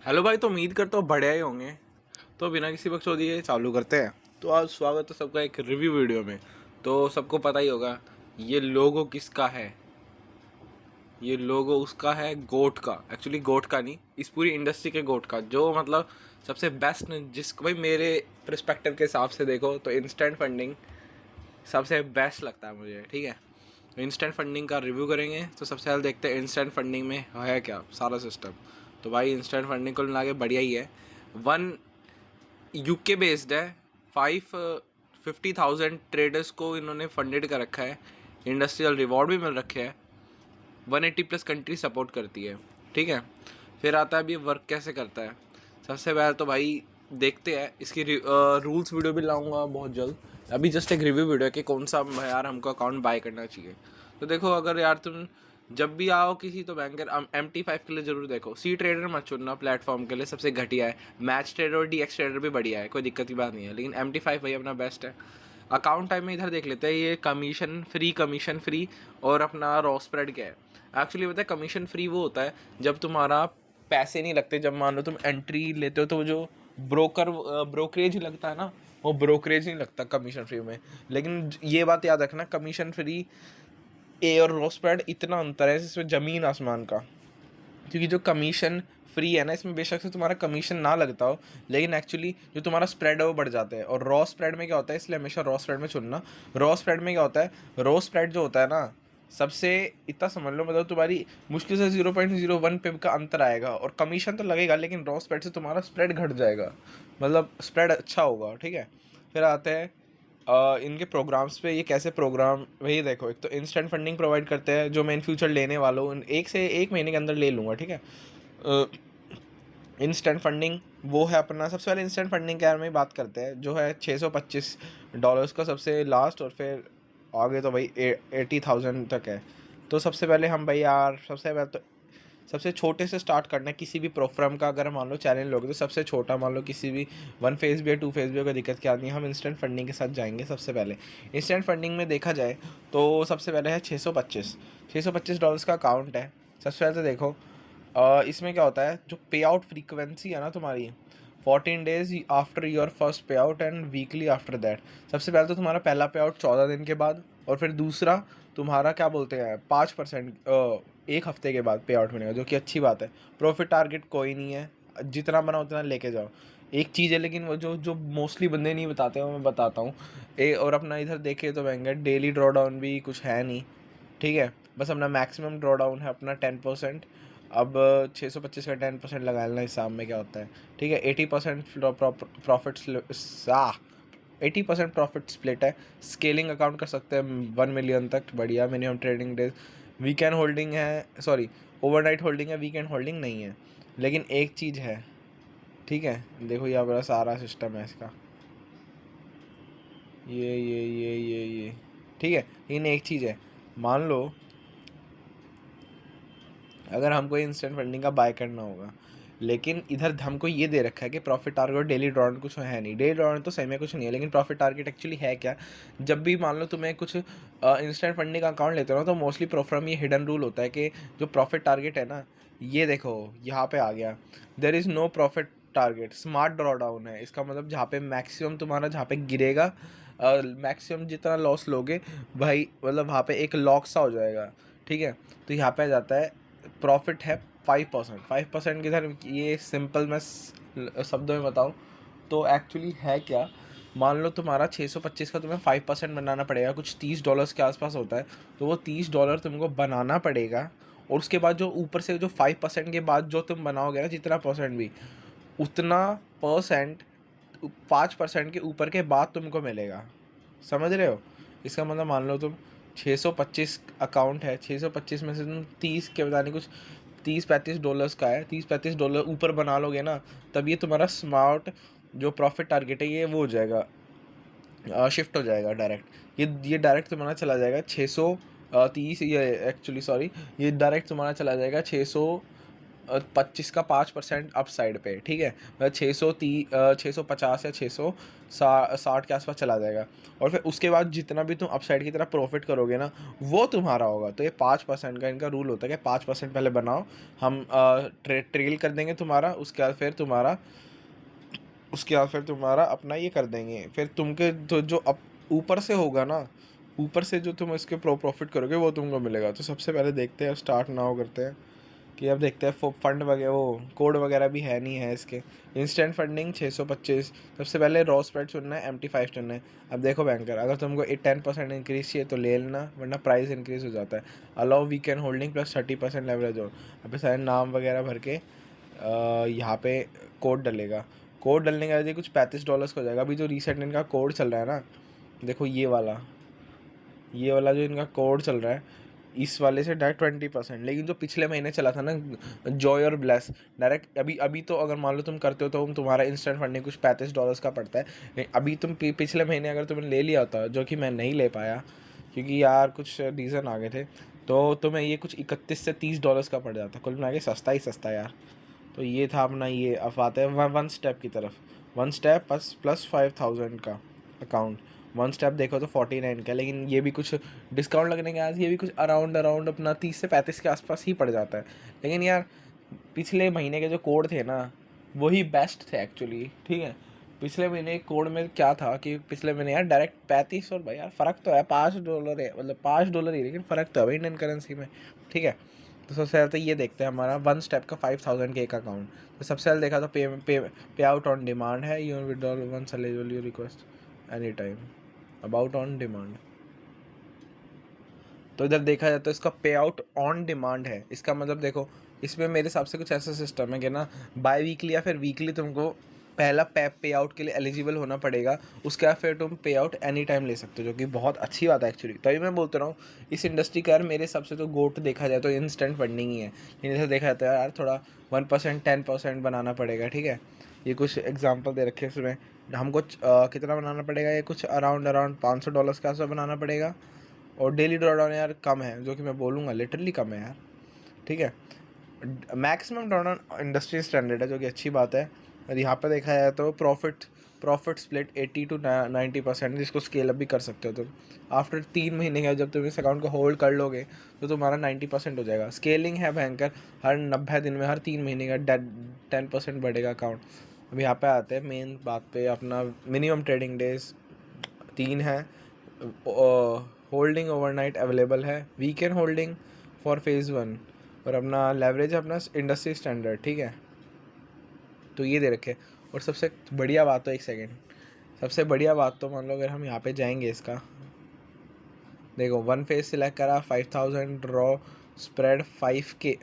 Hello भाई, तो उम्मीद करता हूँ बढ़िया ही होंगे। तो बिना किसी बकचोदी के चालू करते हैं। तो आज स्वागत है सबका एक रिव्यू वीडियो में। तो सबको पता ही होगा ये लोगो किसका है। ये लोगो उसका है गोट का। एक्चुअली गोट का नहीं, इस पूरी इंडस्ट्री के गोट का, जो मतलब सबसे बेस्ट, जिसको भाई मेरे परस्पेक्टिव के हिसाब से देखो तो इंस्टेंट फंडिंग सबसे बेस्ट लगता है मुझे। ठीक है, इंस्टेंट फंडिंग का रिव्यू करेंगे। तो सबसे पहले देखते हैं इंस्टेंट फंडिंग में है क्या सारा सिस्टम। तो भाई इंस्टेंट फंडिंग को मिला के बढ़िया ही है। वन यूके बेस्ड है। 50,000 ट्रेडर्स को इन्होंने फंडेड कर रखा है। इंडस्ट्रियल रिवॉर्ड भी मिल रखे हैं। 180 प्लस कंट्री सपोर्ट करती है। ठीक है, फिर आता है अभी वर्क कैसे करता है। सबसे पहले तो भाई देखते हैं इसकी रूल्स वीडियो भी लाऊंगा बहुत जल्द। अभी जस्ट एक रिव्यू वीडियो है कि कौन सा यार हमको अकाउंट बाय करना चाहिए। तो देखो, अगर यार तुम जब भी आओ किसी तो बैंकर MT5 के लिए ज़रूर देखो। सी ट्रेडर मत चुनना प्लेटफॉर्म के लिए, सबसे घटिया है। मैच ट्रेडर और DX ट्रेडर भी बढ़िया है, कोई दिक्कत की बात नहीं है, लेकिन MT5 भाई अपना बेस्ट है। अकाउंट टाइम में इधर देख लेते हैं, ये कमीशन फ्री और अपना रॉ स्प्रेड क्या है। एक्चुअली पता है, कमीशन फ्री वो होता है जब तुम्हारा पैसे नहीं लगते। जब मान लो तुम एंट्री लेते हो तो जो ब्रोकरेज लगता है ना, वो ब्रोकरेज नहीं लगता कमीशन फ्री में। लेकिन ये बात याद रखना, कमीशन फ्री ए और रॉ स्प्रेड इतना अंतर है इसमें ज़मीन आसमान का। क्योंकि जो कमीशन फ्री है ना, इसमें बेशक से तुम्हारा कमीशन ना लगता हो, लेकिन एक्चुअली जो तुम्हारा स्प्रेड है वो बढ़ जाता है। और रॉ स्प्रेड में क्या होता है, इसलिए हमेशा रॉ स्प्रेड में चुनना। रॉ स्प्रेड में क्या होता है, रॉ स्प्रेड जो होता है ना, सबसे इतना समझ लो, मतलब तुम्हारी मुश्किल से 0.01 पिप का अंतर आएगा और कमीशन तो लगेगा, लेकिन रॉ स्प्रेड से तुम्हारा स्प्रेड घट जाएगा, मतलब स्प्रेड अच्छा होगा। ठीक है, फिर आते हैं इनके प्रोग्राम्स पे। ये कैसे प्रोग्राम, वही देखो, एक तो इंस्टेंट फंडिंग प्रोवाइड करते हैं, जो मैं इन फ्यूचर लेने वाला हूँ, एक से एक महीने के अंदर ले लूँगा। ठीक है, इंस्टेंट फंडिंग वो है अपना। सबसे पहले इंस्टेंट फंडिंग के बारे में बात करते हैं, जो है $625 का सबसे लास्ट, और फिर आगे तो भाई 80,000 तक है। तो सबसे पहले हम भाई यार, सबसे पहले तो सबसे छोटे से स्टार्ट करना है किसी भी प्रोग्राम का। अगर मान लो चैनल लोगे तो सबसे छोटा मान लो, किसी भी 1 फेज भी है 2 फेज भी, कोई दिक्कत क्या नहीं है। हम इंस्टेंट फंडिंग के साथ जाएंगे। सबसे पहले इंस्टेंट फंडिंग में देखा जाए तो सबसे पहले है $625 का अकाउंट है। सबसे पहले तो देखो, इसमें क्या होता है, जो पे आउट फ्रीक्वेंसी है ना तुम्हारी, 14 days आफ्टर योर फर्स्ट पे out and weekly after that. सबसे पहले तो तुम्हारा पहला पे आउट 14 दिन के बाद, और फिर दूसरा तुम्हारा क्या बोलते हैं 5% एक हफ्ते के बाद पे आउट मिलेगा, जो कि अच्छी बात है। प्रॉफिट टारगेट कोई नहीं है, जितना बना उतना लेके जाओ। एक चीज़ है लेकिन वो जो जो मोस्टली बंदे नहीं बताते वो मैं बताता हूँ। और अपना इधर देखे तो महंगा, डेली ड्रॉ डाउन भी कुछ है नहीं। ठीक है, बस अपना मैक्सिमम ड्रॉ डाउन है अपना 10%। अब 625 का 10% लगा लेना, हिसाब में क्या होता है। ठीक है, 80% प्रॉफिट स्प्लिट है। स्केलिंग अकाउंट कर सकते हैं 1 million तक, बढ़िया। Minimum trading days, weekend holding है, सॉरी ओवरनाइट होल्डिंग है, वीकेंड होल्डिंग नहीं है। लेकिन एक चीज़ है, ठीक है, देखो यहाँ बड़ा सारा सिस्टम है इसका, ये ठीक है। लेकिन एक चीज़ है, मान लो अगर हमको इंस्टेंट फंडिंग का बाय करना होगा, लेकिन इधर हमको ये दे रखा है कि प्रॉफिट टारगेट और डेली ड्रॉन कुछ है नहीं। डेली ड्रॉन तो सही में कुछ नहीं है, लेकिन प्रॉफिट टारगेट एक्चुअली है क्या। जब भी मान लो तुम्हें कुछ इंस्टेंट फंडिंग का अकाउंट लेते हो ना, तो मोस्टली प्रोफ्रम ये हिडन रूल होता है कि जो प्रॉफिट टारगेट है ना, ये देखो यहाँ पे आ गया, there is no profit target, smart draw down है। इसका मतलब जहाँ पे मैक्सिमम तुम्हारा, जहाँ पे गिरेगा, मैक्सिमम जितना लॉस लोगे भाई, मतलब वहाँ पे एक लॉक सा हो जाएगा। ठीक है, तो यहाँ पे आ जाता है प्रॉफिट है 5%। किधर, ये सिंपल मैं शब्दों में बताऊँ तो एक्चुअली है क्या। मान लो तुम्हारा 625 का तुम्हें 5% बनाना पड़ेगा, कुछ $30 के आसपास होता है। तो वो $30 तुमको बनाना पड़ेगा, और उसके बाद जो ऊपर से जो 5% के बाद जो तुम बनाओगे ना, जितना परसेंट भी, उतना परसेंट 5% के ऊपर के बाद तुमको मिलेगा। समझ रहे हो। इसका मतलब मान लो तुम 625 अकाउंट है, 625 में से तुम 30 के बता नहीं, कुछ $30-35 का है, $30-35 ऊपर बना लोगे ना, तब ये तुम्हारा स्मार्ट जो प्रॉफिट टारगेट है, ये वो हो जाएगा, शिफ्ट हो जाएगा डायरेक्ट। ये डायरेक्ट तुम्हारा चला जाएगा 630, ये एक्चुअली सॉरी, ये डायरेक्ट तुम्हारा चला जाएगा 600 25 का 5% अप साइड पे, ठीक है, मतलब 650 या 660 के आसपास चला जाएगा। और फिर उसके बाद जितना भी तुम अप साइड की तरफ प्रॉफिट करोगे ना, वो तुम्हारा होगा। तो ये 5% का इनका रूल होता है कि 5% पहले बनाओ, हम ट्रेल कर देंगे तुम्हारा, उसके बाद फिर तुम्हारा अपना ये कर देंगे। फिर तुमके तो जो अप ऊपर से होगा ना, ऊपर से जो तुम इसके प्रॉफिट करोगे वो तुमको मिलेगा। तो सबसे पहले देखते हैं, स्टार्ट नाउ करते हैं कि अब देखते हैं फंड वगैरह, वो कोड वगैरह भी है नहीं है इसके। Instant funding 625। सबसे पहले रॉ स्प्रेड चुनना है, MT5 चुनना है। अब देखो बैंकर, अगर तुमको 10% इंक्रीज चाहिए तो ले लेना, वरना प्राइस इंक्रीज हो जाता है। Allow weekend holding plus 30% leverage हो। अब सारे नाम वगैरह भर के यहाँ पे कोड डलेगा। कोड डलने के बाद ये कुछ $35 का हो जाएगा। अभी जो रिसेंट इनका कोड चल रहा है ना, देखो ये वाला जो इनका कोड चल रहा है, इस वाले से डायरेक्ट 20%। लेकिन जो पिछले महीने चला था ना, जॉय और ब्लेस, डायरेक्ट अभी तो अगर मान लो तुम करते हो तो तुम्हारा इंस्टेंट फंडिंग कुछ $35 का पड़ता है। नहीं, अभी तुम पिछले महीने अगर तुमने ले लिया होता, जो कि मैं नहीं ले पाया क्योंकि यार कुछ रीज़न आ गए थे, तो तुम्हें ये कुछ $31 से $30 का पड़ जाता। कुल मिला के सस्ता ही सस्ता यार। तो ये था अपना ये। अब आते हैं वन स्टेप की तरफ। वन स्टेप प्लस 5000 का अकाउंट। वन स्टेप देखो तो 49 का, लेकिन ये भी कुछ डिस्काउंट लगने के आज ये भी कुछ अराउंड अपना 30 से 35 के आसपास ही पड़ जाता है। लेकिन यार पिछले महीने के जो कोड थे ना, वही बेस्ट थे एक्चुअली, ठीक है। पिछले महीने कोड में क्या था कि पिछले महीने यार डायरेक्ट 35, और भाई यार फ़र्क तो है, $5 है, मतलब $5 ही, लेकिन फ़र्क तो है भाई इंडियन करेंसी में, ठीक है। तो सबसे पहले तो ये देखते हैं हमारा वन स्टेप का 5000 के एक अकाउंट। तो सबसे पहले देखा तो पे आउट ऑन डिमांड है, your withdrawal once eligible you request any time about on demand. तो इधर देखा जाए तो इसका पे आउट ऑन डिमांड है। इसका मतलब देखो, इसमें मेरे हिसाब से कुछ ऐसा सिस्टम है कि ना, बाई वीकली या फिर वीकली तुमको पहला पे आउट के लिए एलिजिबल होना पड़ेगा। उसके बाद फिर तुम पे आउट एनी टाइम ले सकते हो, जो कि बहुत अच्छी बात है एक्चुअली। तभी मैं बोलता रहा हूँ इस इंडस्ट्री का यार मेरे हिसाब से तो गोट देखा जाए तो इंस्टेंट फंडिंग ही है। लेकिन जैसे देखा जाता है यार थोड़ा 1% 10% बनाना पड़ेगा, ठीक है। ये कुछ एग्जाम्पल दे रखे हैं इसमें। हमको कितना बनाना पड़ेगा, ये कुछ अराउंड $500 के आसपास बनाना पड़ेगा। और डेली ड्रॉडाउन यार कम है, जो कि मैं बोलूँगा लिटरली कम है यार, ठीक है। मैक्सिमम ड्रॉडाउन इंडस्ट्री स्टैंडर्ड है, जो कि अच्छी बात है। और यहाँ पे देखा जाए तो प्रॉफिट स्प्लिट 80 to 90%, जिसको स्केल अप भी कर सकते हो तुम। आफ्टर 3 महीने का जब तुम इस अकाउंट को होल्ड कर लोगे तो तुम्हारा 90% हो जाएगा। स्केलिंग है भयंकर, हर 90 दिन में, हर 3 महीने का 10% बढ़ेगा अकाउंट। अब यहाँ पे आते हैं मेन बात पे, अपना मिनिमम ट्रेडिंग डेज 3 है। होल्डिंग ओवरनाइट अवेलेबल है, वीकेंड होल्डिंग फॉर फेज़ 1, और अपना लेवरेज है अपना इंडस्ट्री स्टैंडर्ड, ठीक है। तो ये दे रखे। और सबसे बढ़िया बात तो, एक सेकेंड, सबसे बढ़िया बात तो मान लो अगर हम यहाँ पे जाएंगे, इसका देखो वन फेज सिलेक्ट करा, 5000 रॉ स्प्रेड 5 के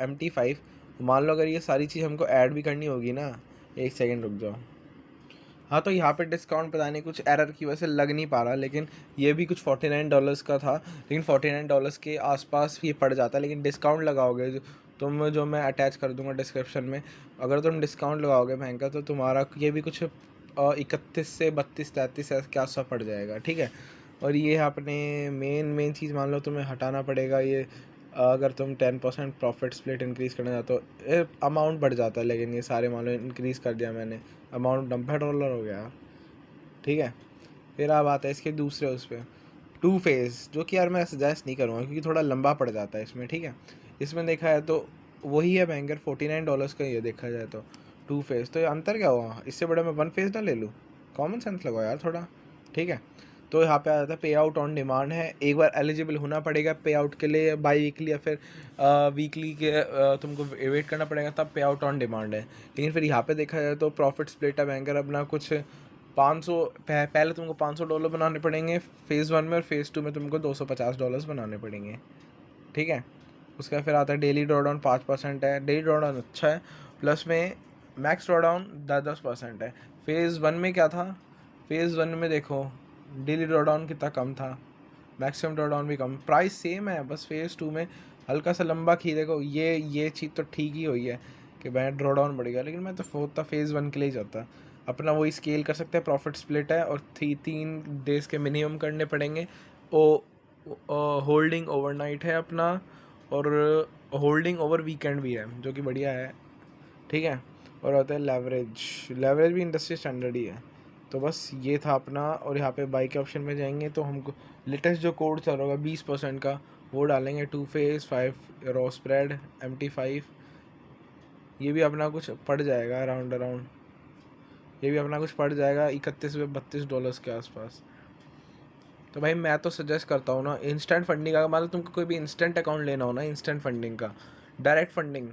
MT5। मान लो अगर ये सारी चीज़ हमको ऐड भी करनी होगी ना, एक सेकेंड रुक जाओ। हाँ, तो यहाँ पे डिस्काउंट पता नहीं कुछ एरर की वजह से लग नहीं पा रहा, लेकिन ये भी कुछ $49 का था। लेकिन $49 के आसपास ये पड़ जाता है। लेकिन डिस्काउंट लगाओगे जो मैं अटैच कर दूंगा डिस्क्रिप्शन में, अगर तुम डिस्काउंट लगाओगे भयंकर, तो तुम्हारा ये भी कुछ 31 से 32-33 के आसपास पड़ जाएगा, ठीक है। और ये अपने मेन चीज़ मान लो तुम्हें हटाना पड़ेगा ये। अगर तुम 10% प्रॉफिट स्प्लिट इंक्रीज़ करना चाहते हो, अमाउंट बढ़ जाता है, लेकिन ये सारे मान लो इंक्रीज़ कर दिया मैंने, अमाउंट $90 हो गया, ठीक है। फिर अब आता है इसके दूसरे उस पर, टू फेज़, जो कि यार मैं सजेस्ट नहीं करूँगा क्योंकि थोड़ा लंबा पड़ जाता है इसमें, ठीक है। इसमें देखा जाए तो वही है बैंकर, $49 का ही है देखा जाए तो। टू फेज़ तो ये अंतर क्या हुआ, इससे बड़ा मैं वन फेज़ ना ले लूँ, कॉमन सेंस लगाओ यार थोड़ा, ठीक है। तो यहाँ पे आ जाता है पे आउट ऑन डिमांड है। एक बार एलिजिबल होना पड़ेगा पे आउट के लिए, बाई वीकली या फिर वीकली के तुमको वेट करना पड़ेगा, तब पे आउट ऑन डिमांड है। लेकिन फिर यहाँ पे देखा जाए तो प्रॉफिट स्प्लिट है बैंकर अपना कुछ 500, पहले तुमको $500 बनाने पड़ेंगे फेज़ 1 में, और फेज़ 2 में तुमको $250 बनाने पड़ेंगे, ठीक है। उसका फिर आता है डेली ड्रॉडाउन 5% है। डेली ड्रॉडाउन अच्छा है, प्लस में मैक्स ड्रॉडाउन 10% है। फेज़ 1 में क्या था, फेज़ 1 में देखो डेली ड्रॉडाउन कितना कम था, मैक्सिमम ड्रॉडाउन भी कम, प्राइस सेम है, बस फेज़ 2 में हल्का सा लंबा खी। देखो ये चीज़ तो ठीक ही हुई है कि भाई ड्रॉडाउन बढ़ेगा, लेकिन मैं तो होता फेज़ 1 के लिए ही जाता। अपना वही स्केल कर सकते हैं, प्रॉफिट स्प्लिट है, और 3 डेज़ के मिनिमम करने पड़ेंगे। ओ होल्डिंग ओवरनाइट है अपना, और होल्डिंग ओवर वीकेंड भी है जो कि बढ़िया है, ठीक है। और होता है लेवरेज भी इंडस्ट्री स्टैंडर्ड ही है। तो बस ये था अपना। और यहाँ पे बाई के ऑप्शन में जाएंगे तो हमको लेटेस्ट जो कोड चल रहा होगा 20% का वो डालेंगे, 2 फेज 5 रॉ स्प्रेड MT5। ये भी अपना कुछ पड़ जाएगा अराउंड ये भी अपना कुछ पड़ जाएगा 31 से $32 के आसपास। तो भाई मैं तो सजेस्ट करता हूँ ना इंस्टेंट फंडिंग का, मतलब तुमको कोई भी इंस्टेंट अकाउंट लेना हो ना, इंस्टेंट फंडिंग का डायरेक्ट फंडिंग,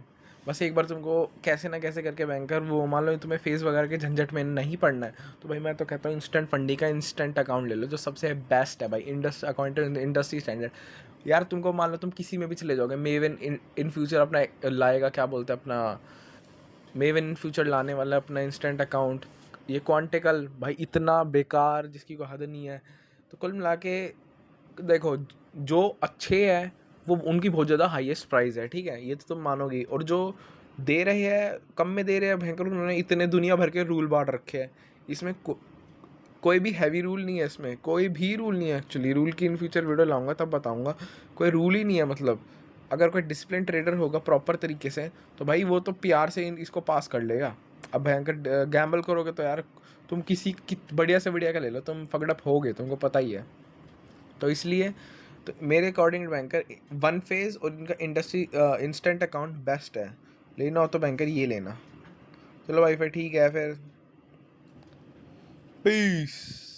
बस एक बार तुमको कैसे ना कैसे करके बैंकर वो मान लो तुम्हें फेस वगैरह के झंझट में नहीं पड़ना है, तो भाई मैं तो कहता हूँ इंस्टेंट फंडिंग का इंस्टेंट अकाउंट ले लो जो सबसे बेस्ट है भाई। अकाउंट इंडस्ट्री स्टैंडर्ड यार। तुमको मान लो तुम किसी में भी चले जाओगे, मेवन इन फ्यूचर अपना लाएगा, क्या बोलते हैं अपना, मेवन इन फ्यूचर लाने वाला अपना इंस्टेंट अकाउंट। ये क्वांटिकल भाई इतना बेकार जिसकी कोई हद नहीं है। तो कुल मिला के देखो, जो अच्छे हैं वो उनकी बहुत ज़्यादा हाईएस्ट प्राइस है, ठीक है, ये तो तुम मानोगे। और जो दे रहे हैं कम में दे रहे हैं भयंकर, उन्होंने इतने दुनिया भर के रूल बांट रखे हैं। इसमें कोई भी हैवी रूल नहीं है, इसमें कोई भी रूल नहीं है एक्चुअली। रूल की इन फ्यूचर वीडियो लाऊंगा तब बताऊंगा। कोई रूल ही नहीं है, मतलब अगर कोई डिसिप्लिन ट्रेडर होगा प्रॉपर तरीके से तो भाई वो तो PR से इसको पास कर लेगा। अब भयंकर गैम्बल करोगे तो यार तुम किसी की बढ़िया से बढ़िया का ले लो, तुम फगड़प होगे, तुमको पता ही है। तो इसलिए तो मेरे अकॉर्डिंग बैंकर वन फेज और इनका इंडस्ट्री इंस्टेंट अकाउंट बेस्ट है। लेना हो तो बैंकर ये लेना। चलो भाई फिर ठीक है, फिर पीस।